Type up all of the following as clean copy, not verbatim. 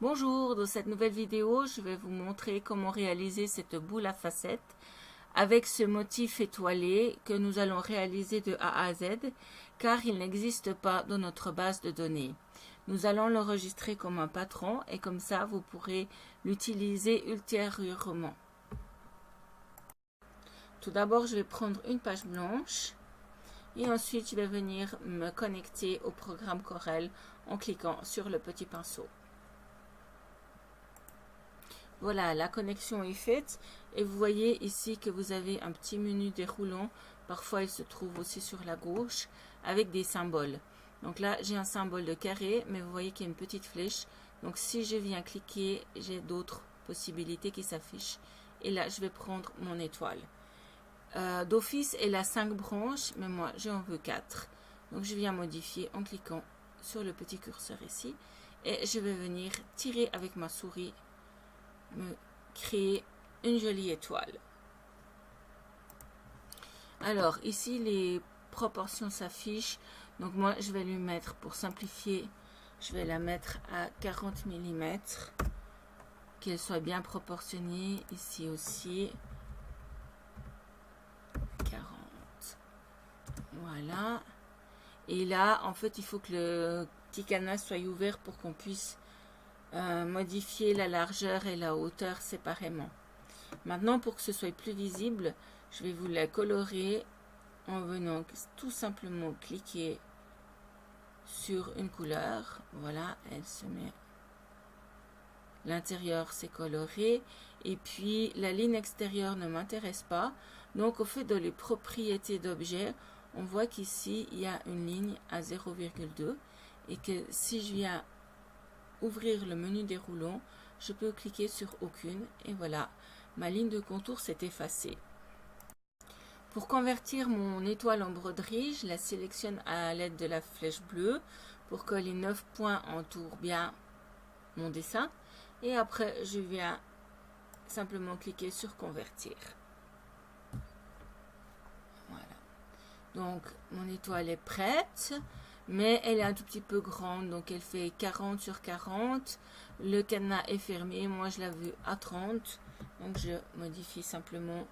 Bonjour, dans cette nouvelle vidéo, je vais vous montrer comment réaliser cette boule à facettes avec ce motif étoilé que nous allons réaliser de A à Z car il n'existe pas dans notre base de données. Nous allons l'enregistrer comme un patron et comme ça vous pourrez l'utiliser ultérieurement. Tout d'abord, je vais prendre une page blanche et ensuite je vais venir me connecter au programme Corel en cliquant sur le petit pinceau. Voilà, la connexion est faite et vous voyez ici que vous avez un petit menu déroulant. Parfois, il se trouve aussi sur la gauche avec des symboles. Donc là, j'ai un symbole de carré, mais vous voyez qu'il y a une petite flèche. Donc si je viens cliquer, j'ai d'autres possibilités qui s'affichent. Et là, je vais prendre mon étoile. D'office, elle a 5 branches, mais moi, j'en veux 4. Donc je viens modifier en cliquant sur le petit curseur ici. Et je vais venir tirer avec ma souris me créer une jolie étoile. Alors ici les proportions s'affichent, donc moi je vais lui mettre, pour simplifier, je vais la mettre à 40 mm, qu'elle soit bien proportionnée. Ici aussi 40, voilà. Et là en fait il faut que le petit canal soit ouvert pour qu'on puisse modifier la largeur et la hauteur séparément. Maintenant, pour que ce soit plus visible, je vais vous la colorer en venant tout simplement cliquer sur une couleur. Voilà, elle se met. L'intérieur c'est coloré et puis la ligne extérieure ne m'intéresse pas. Donc au fait de les propriétés d'objet, on voit qu'ici il y a une ligne à 0,2 et que si je viens ouvrir le menu déroulant, je peux cliquer sur aucune et voilà, ma ligne de contour s'est effacée. Pour convertir mon étoile en broderie, je la sélectionne à l'aide de la flèche bleue pour que les 9 points entourent bien mon dessin et après je viens simplement cliquer sur convertir. Voilà. Donc mon étoile est prête. Mais elle est un tout petit peu grande, donc elle fait 40 sur 40. Le cadenas est fermé, moi je la veux à 30. Donc je modifie simplement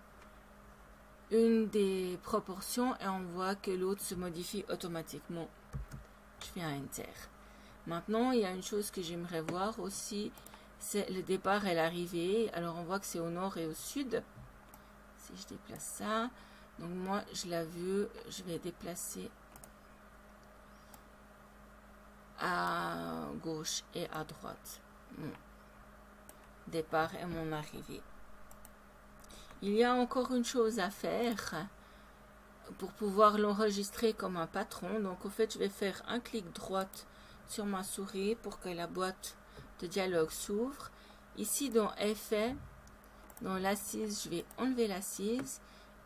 une des proportions et on voit que l'autre se modifie automatiquement. Je fais un Enter. Maintenant, il y a une chose que j'aimerais voir aussi, c'est le départ et l'arrivée. Alors on voit que c'est au nord et au sud. Si je déplace ça, donc moi je la veux, je vais déplacer à gauche et à droite. Mon départ et mon arrivée. Il y a encore une chose à faire pour pouvoir l'enregistrer comme un patron. Donc au fait, je vais faire un clic droit sur ma souris pour que la boîte de dialogue s'ouvre. Ici dans Effet, dans l'assise, je vais enlever l'assise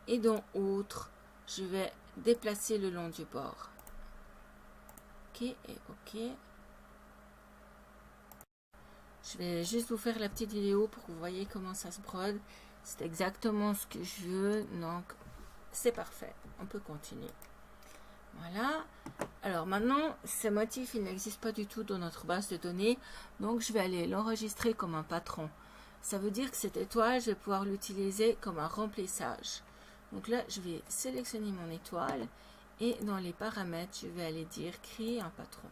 et dans Autre, je vais déplacer le long du bord. OK et OK. Je vais juste vous faire la petite vidéo pour que vous voyez comment ça se brode. C'est exactement ce que je veux. Donc, c'est parfait. On peut continuer. Voilà. Alors maintenant, ce motif, il n'existe pas du tout dans notre base de données. Donc, je vais aller l'enregistrer comme un patron. Ça veut dire que cette étoile, je vais pouvoir l'utiliser comme un remplissage. Donc là, je vais sélectionner mon étoile. Et dans les paramètres, je vais aller dire créer un patron.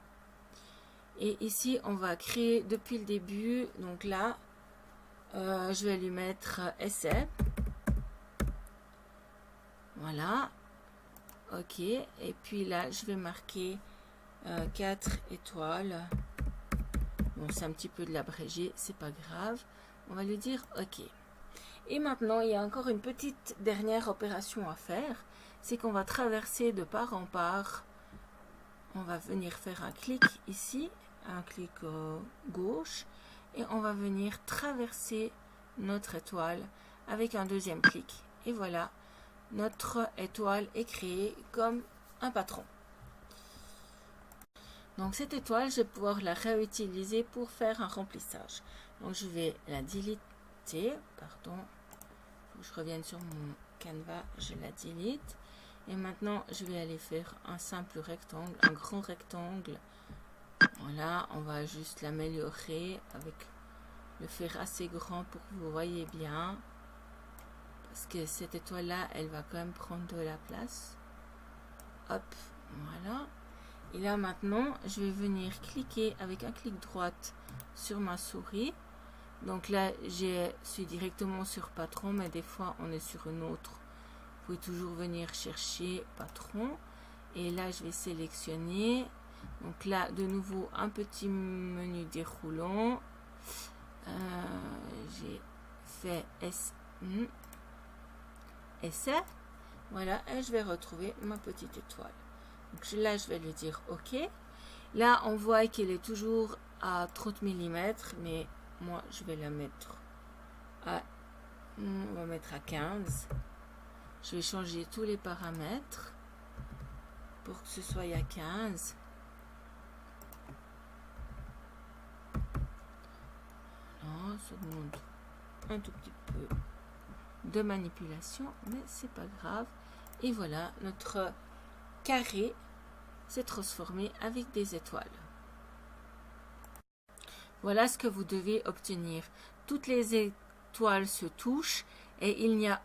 Et ici, on va créer depuis le début. Donc là, je vais lui mettre essai. Voilà. OK. Et puis là, je vais marquer 4 étoiles. Bon, c'est un petit peu de l'abrégé, c'est pas grave. On va lui dire OK. Et maintenant, il y a encore une petite dernière opération à faire. C'est qu'on va traverser de part en part. On va venir faire un clic ici, un clic gauche, et on va venir traverser notre étoile avec un deuxième clic. Et voilà, notre étoile est créée comme un patron. Donc cette étoile, je vais pouvoir la réutiliser pour faire un remplissage. Donc je vais la déliter, pardon, faut que je revienne sur mon canevas, je la delete. Et maintenant, je vais aller faire un simple rectangle, un grand rectangle. Voilà, on va juste l'améliorer avec le faire assez grand pour que vous voyez bien. Parce que cette étoile-là, elle va quand même prendre de la place. Hop, voilà. Et là maintenant, je vais venir cliquer avec un clic droite sur ma souris. Donc là, je suis directement sur patron, mais des fois, on est sur une autre. Vous pouvez toujours venir chercher patron. Et là, je vais sélectionner. Donc là, de nouveau, un petit menu déroulant. J'ai fait essai. Voilà, et je vais retrouver ma petite étoile. Donc là, je vais lui dire OK. Là, on voit qu'elle est toujours à 30 mm, mais moi, je vais la mettre à, on va mettre à 15. Je vais changer tous les paramètres pour que ce soit à 15. Voilà, ça demande un tout petit peu de manipulation, mais c'est pas grave. Et voilà, notre carré s'est transformé avec des étoiles. Voilà ce que vous devez obtenir. Toutes les étoiles se touchent et il n'y a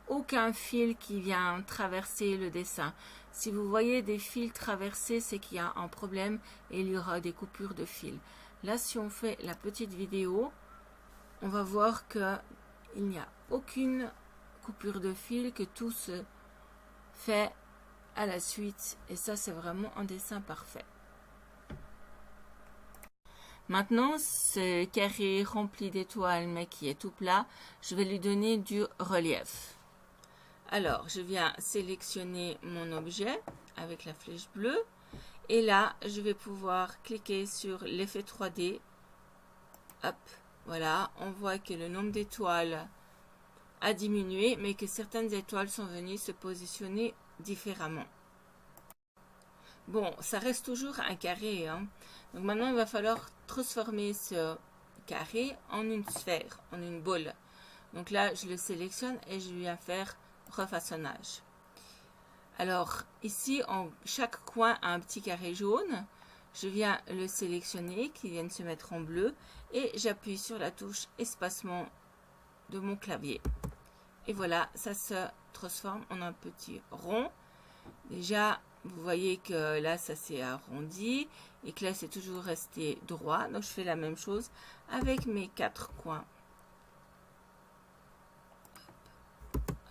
aucun fil qui vient traverser le dessin. Si vous voyez des fils traversés, c'est qu'il y a un problème et il y aura des coupures de fil. Là, si on fait la petite vidéo, on va voir que il n'y a aucune coupure de fil, que tout se fait à la suite. Et ça, c'est vraiment un dessin parfait. Maintenant, ce carré rempli d'étoiles, mais qui est tout plat, je vais lui donner du relief. Alors, je viens sélectionner mon objet avec la flèche bleue. Et là, je vais pouvoir cliquer sur l'effet 3D. Hop, voilà, on voit que le nombre d'étoiles a diminué, mais que certaines étoiles sont venues se positionner différemment. Bon, ça reste toujours un carré, hein. Donc maintenant, il va falloir transformer ce carré en une sphère, en une boule. Donc là, je le sélectionne et je viens faire refaçonnage. Alors, ici, chaque coin a un petit carré jaune. Je viens le sélectionner, qui vient de se mettre en bleu, et j'appuie sur la touche espacement de mon clavier. Et voilà, ça se transforme en un petit rond. Déjà, vous voyez que là, ça s'est arrondi et que là, c'est toujours resté droit. Donc, je fais la même chose avec mes 4 coins.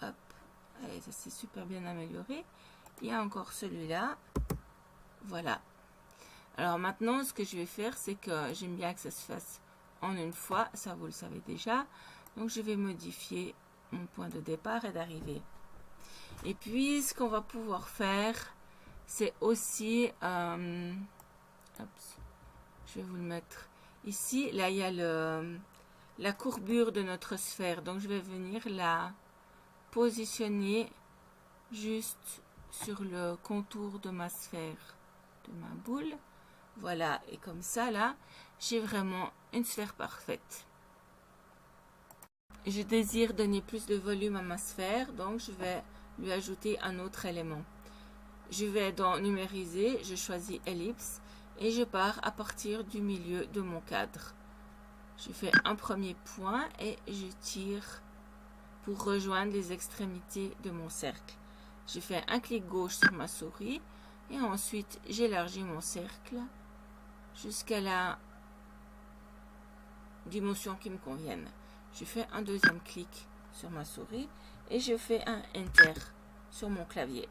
Hop, allez, ça s'est super bien amélioré. Il y a encore celui-là. Voilà. Alors maintenant, ce que je vais faire, c'est que j'aime bien que ça se fasse en une fois. Ça, vous le savez déjà. Donc, je vais modifier mon point de départ et d'arrivée. Et puis, ce qu'on va pouvoir faire, c'est aussi... je vais vous le mettre ici. Là, il y a la courbure de notre sphère. Donc, je vais venir la positionner juste sur le contour de ma sphère, de ma boule. Voilà. Et comme ça, là, j'ai vraiment une sphère parfaite. Je désire donner plus de volume à ma sphère, donc je vais lui ajouter un autre élément. Je vais dans numériser, je choisis ellipse et je pars à partir du milieu de mon cadre. Je fais un premier point et je tire pour rejoindre les extrémités de mon cercle. Je fais un clic gauche sur ma souris et ensuite j'élargis mon cercle jusqu'à la dimension qui me convienne. Je fais un deuxième clic sur ma souris et je fais un Enter sur mon clavier.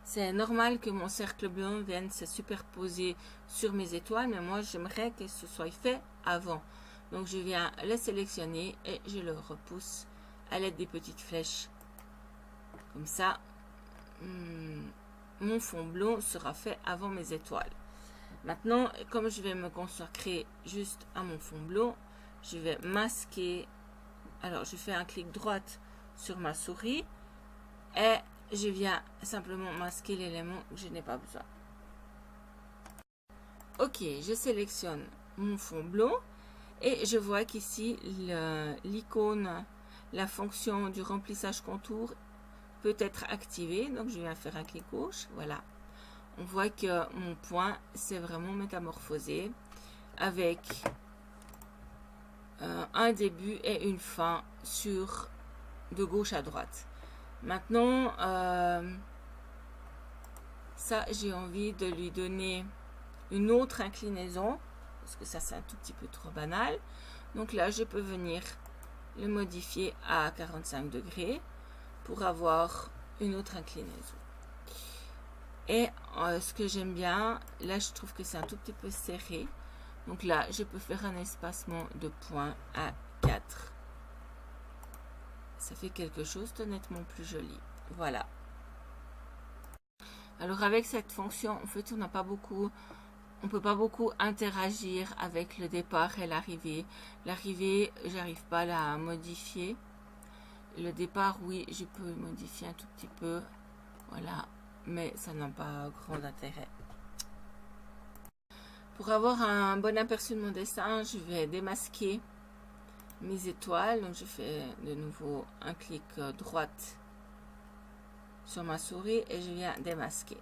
C'est normal que mon cercle blanc vienne se superposer sur mes étoiles, mais moi j'aimerais que ce soit fait avant. Donc je viens le sélectionner et je le repousse à l'aide des petites flèches. Comme ça, mon fond blanc sera fait avant mes étoiles. Maintenant, comme je vais me consacrer juste à mon fond blanc, je vais masquer. Alors, je fais un clic droit sur ma souris et je viens simplement masquer l'élément que je n'ai pas besoin. Ok, je sélectionne mon fond blanc et je vois qu'ici l'icône, la fonction du remplissage contour peut être activée. Donc, je viens faire un clic gauche. Voilà. on voit que mon point s'est vraiment métamorphosé avec un début et une fin sur de gauche à droite. Maintenant, ça, j'ai envie de lui donner une autre inclinaison, parce que ça, c'est un tout petit peu trop banal. Donc là, je peux venir le modifier à 45 degrés pour avoir une autre inclinaison. Et ce que j'aime bien, là, je trouve que c'est un tout petit peu serré. Donc là, je peux faire un espacement de points à 4. Ça fait quelque chose de nettement plus joli. Voilà. Alors avec cette fonction, en fait, on peut pas beaucoup interagir avec le départ et l'arrivée. L'arrivée, j'arrive pas à la modifier. Le départ, oui, je peux modifier un tout petit peu. Voilà, mais ça n'a pas grand intérêt. Pour avoir un bon aperçu de mon dessin, je vais démasquer mes étoiles. Donc je fais de nouveau un clic droite sur ma souris et je viens démasquer.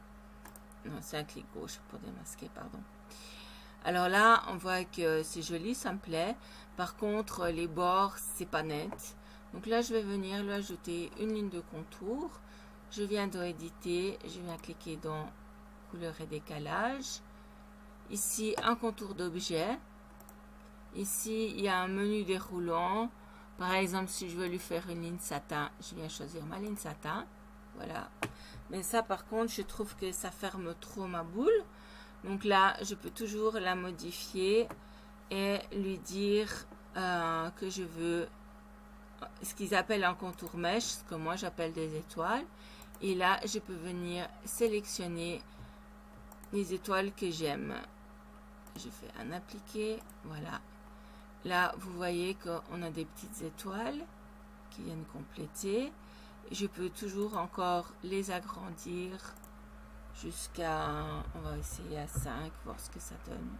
Non, c'est un clic gauche pour démasquer, pardon. Alors là, on voit que c'est joli, ça me plaît. Par contre, les bords, c'est pas net. Donc là, je vais venir lui ajouter une ligne de contour. Je viens de éditer, je viens cliquer dans couleur et décalage. Ici, un contour d'objet. Ici, il y a un menu déroulant. Par exemple, si je veux lui faire une ligne satin, je viens choisir ma ligne satin. Voilà. Mais ça, par contre, je trouve que ça ferme trop ma boule. Donc là, je peux toujours la modifier et lui dire que je veux ce qu'ils appellent un contour mèche, ce que moi j'appelle des étoiles. Et là, je peux venir sélectionner les étoiles que j'aime. Je fais un appliquer, voilà. Là, vous voyez qu'on a des petites étoiles qui viennent compléter. Je peux toujours encore les agrandir jusqu'à, on va essayer à 5, voir ce que ça donne.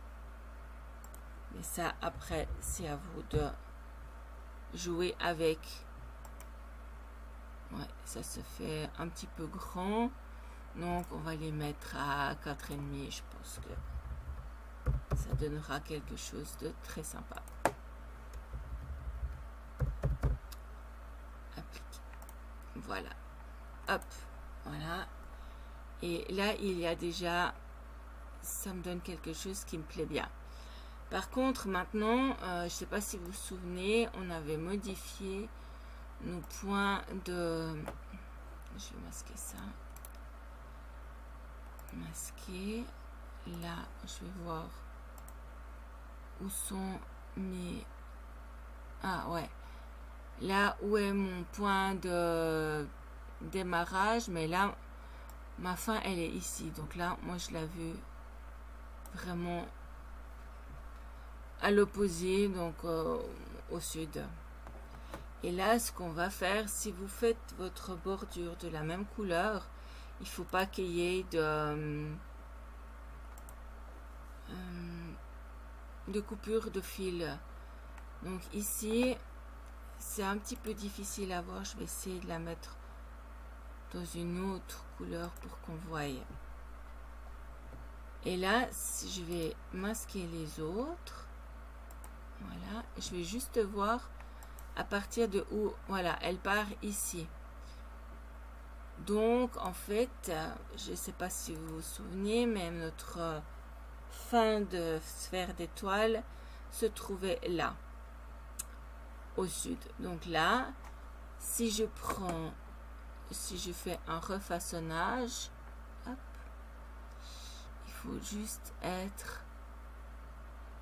Mais ça, après, c'est à vous de jouer avec. Ouais, ça se fait un petit peu grand. Donc, on va les mettre à 4,5. Je pense que ça donnera quelque chose de très sympa. Appliquer. Voilà. Hop. Voilà. Et là, il y a déjà, ça me donne quelque chose qui me plaît bien. Par contre, maintenant, je ne sais pas si vous vous souvenez, on avait modifié nos points de... Je vais masquer ça. Masquer. Là, je vais voir où sont mes... Ah ouais. Là où est mon point de démarrage, mais là, ma fin, elle est ici. Donc là, moi, je l'ai vu vraiment à l'opposé, donc au sud. Et là, ce qu'on va faire, si vous faites votre bordure de la même couleur, il ne faut pas qu'il y ait de coupure de fil. Donc ici, c'est un petit peu difficile à voir. Je vais essayer de la mettre dans une autre couleur pour qu'on voie. Et là, si je vais masquer les autres, voilà, je vais juste voir à partir de où, voilà, elle part ici. Donc, en fait, je ne sais pas si vous vous souvenez, mais notre fin de sphère d'étoile se trouvait là, au sud. Donc là, si je fais un refaçonnage, hop, il faut juste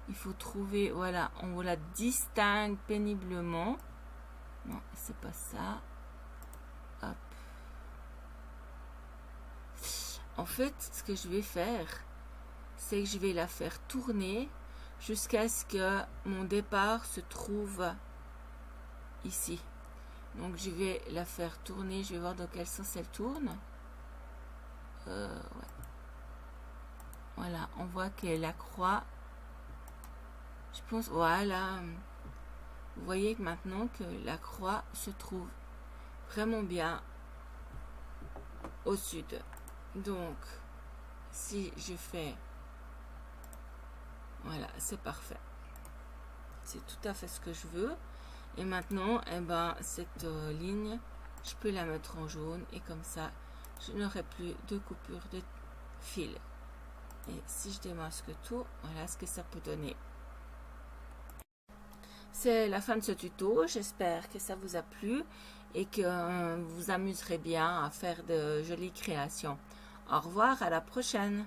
il faut trouver, voilà, on la distingue péniblement. Non, c'est pas ça. Hop. En fait, ce que je vais faire, c'est que je vais la faire tourner jusqu'à ce que mon départ se trouve ici. Donc, je vais la faire tourner. Je vais voir dans quel sens elle tourne. Ouais. Voilà, on voit que la croix... Je pense, voilà, vous voyez que maintenant que la croix se trouve vraiment bien au sud. Donc, Si je fais, voilà, c'est parfait. C'est tout à fait ce que je veux. Et maintenant, eh ben, cette ligne, je peux la mettre en jaune et comme ça, je n'aurai plus de coupure de fil. Et si je démasque tout, voilà ce que ça peut donner. C'est la fin de ce tuto. J'espère que ça vous a plu et que vous vous amuserez bien à faire de jolies créations. Au revoir, à la prochaine.